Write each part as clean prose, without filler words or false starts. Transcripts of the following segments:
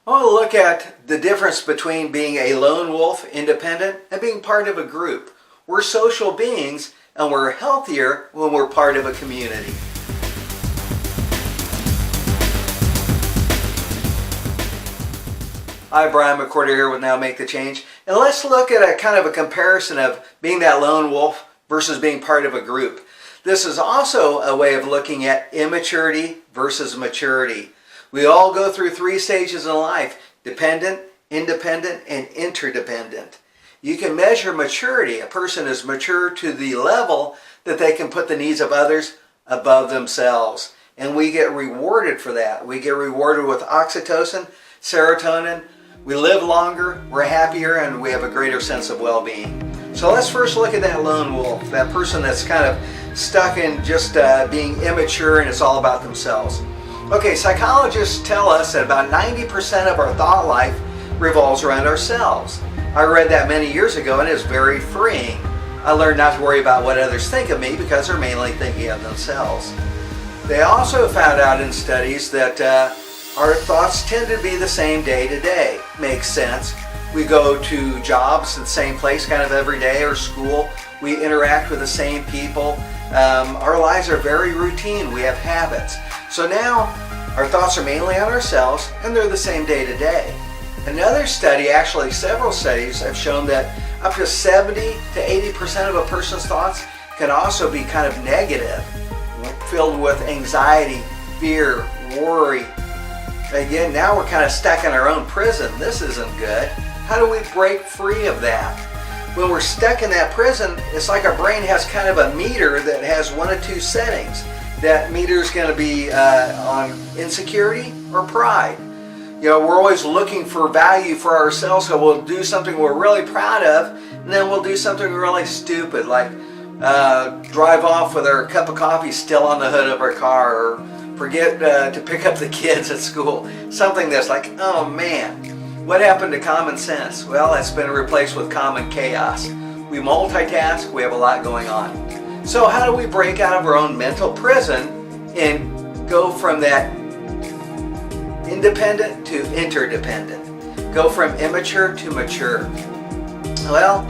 I want to look at the difference between being a lone wolf, independent, and being part of a group. We're social beings, and we're healthier when we're part of a community. Hi, Brian McCorder here with Now Make the Change. And let's look at a kind of a comparison of being that lone wolf versus being part of a group. This is also a way of looking at immaturity versus maturity. We all go through 3 stages in life: dependent, independent, and interdependent. You can measure maturity. A person is mature to the level that they can put the needs of others above themselves. And we get rewarded for that. We get rewarded with oxytocin, serotonin. We live longer, we're happier, and we have a greater sense of well-being. So let's first look at that lone wolf, that person that's kind of stuck in just being immature and it's all about themselves. Okay, psychologists tell us that about 90% of our thought life revolves around ourselves. I read that many years ago and it's very freeing. I learned not to worry about what others think of me because they're mainly thinking of themselves. They also found out in studies that our thoughts tend to be the same day to day. Makes sense. We go to jobs in the same place kind of every day, or school. We interact with the same people. Our lives are very routine. We have habits. So now our thoughts are mainly on ourselves and they're the same day to day. Another study, actually several studies, have shown that up to 70 to 80% of a person's thoughts can also be kind of negative, filled with anxiety, fear, worry. Again, now we're kind of stuck in our own prison. This isn't good. How do we break free of that? When we're stuck in that prison, it's like our brain has kind of a meter that has 1 of 2 settings. That meter is going to be on insecurity or pride. You know, we're always looking for value for ourselves, so we'll do something we're really proud of, and then we'll do something really stupid, like drive off with our cup of coffee still on the hood of our car, or forget to pick up the kids at school. Something that's like, oh man, what happened to common sense? Well, it's been replaced with common chaos. We multitask, we have a lot going on. So how do we break out of our own mental prison and go from that independent to interdependent? Go from immature to mature? Well,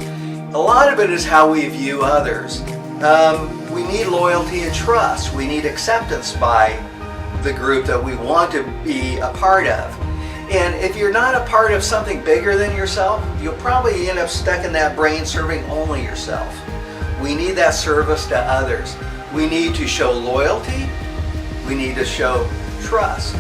a lot of it is how we view others. We need loyalty and trust. We need acceptance by the group that we want to be a part of. And if you're not a part of something bigger than yourself, you'll probably end up stuck in that brain serving only yourself. We need that service to others. We need to show loyalty. We need to show trust.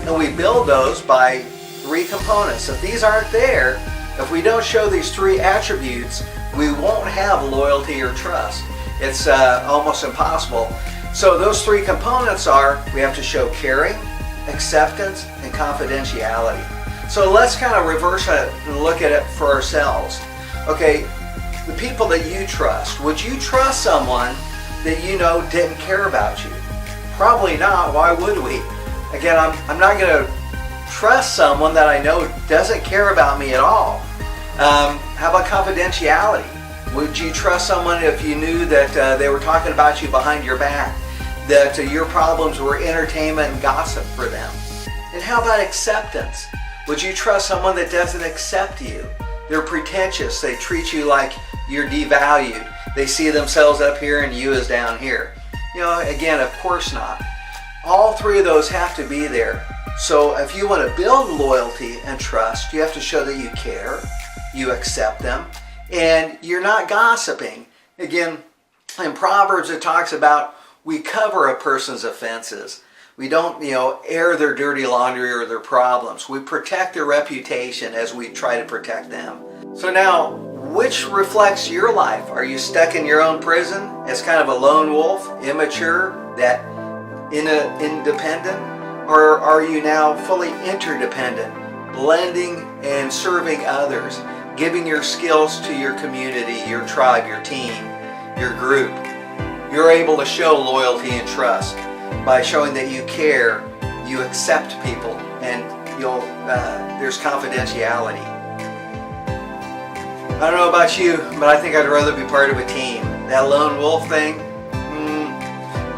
And we build those by 3 components. If these aren't there, if we don't show these 3 attributes, we won't have loyalty or trust. It's almost impossible. So those 3 components are, we have to show caring, acceptance, and confidentiality. So let's kind of reverse it and look at it for ourselves. Okay, the people that you trust. Would you trust someone that you know didn't care about you? Probably not. Why would we? Again, I'm not going to trust someone that I know doesn't care about me at all. How about confidentiality? Would you trust someone if you knew that they were talking about you behind your back? That your problems were entertainment and gossip for them? And how about acceptance? Would you trust someone that doesn't accept you? They're pretentious. They treat you like you're devalued. They see themselves up here and you is down here. You know, again, of course not. All 3 of those have to be there. So if you want to build loyalty and trust, you have to show that you care, you accept them, and you're not gossiping. Again, in Proverbs it talks about we cover a person's offenses. We don't, air their dirty laundry or their problems. We protect their reputation as we try to protect them. So now, which reflects your life? Are you stuck in your own prison as kind of a lone wolf, immature, that independent? Or are you now fully interdependent, blending and serving others, giving your skills to your community, your tribe, your team, your group? You're able to show loyalty and trust by showing that you care, you accept people, and there's confidentiality. I don't know about you, but I think I'd rather be part of a team. That lone wolf thing,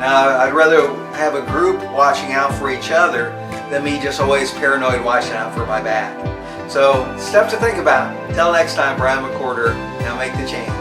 I'd rather have a group watching out for each other than me just always paranoid watching out for my back. So stuff to think about. Till next time, Brian McCorder. Now make the change.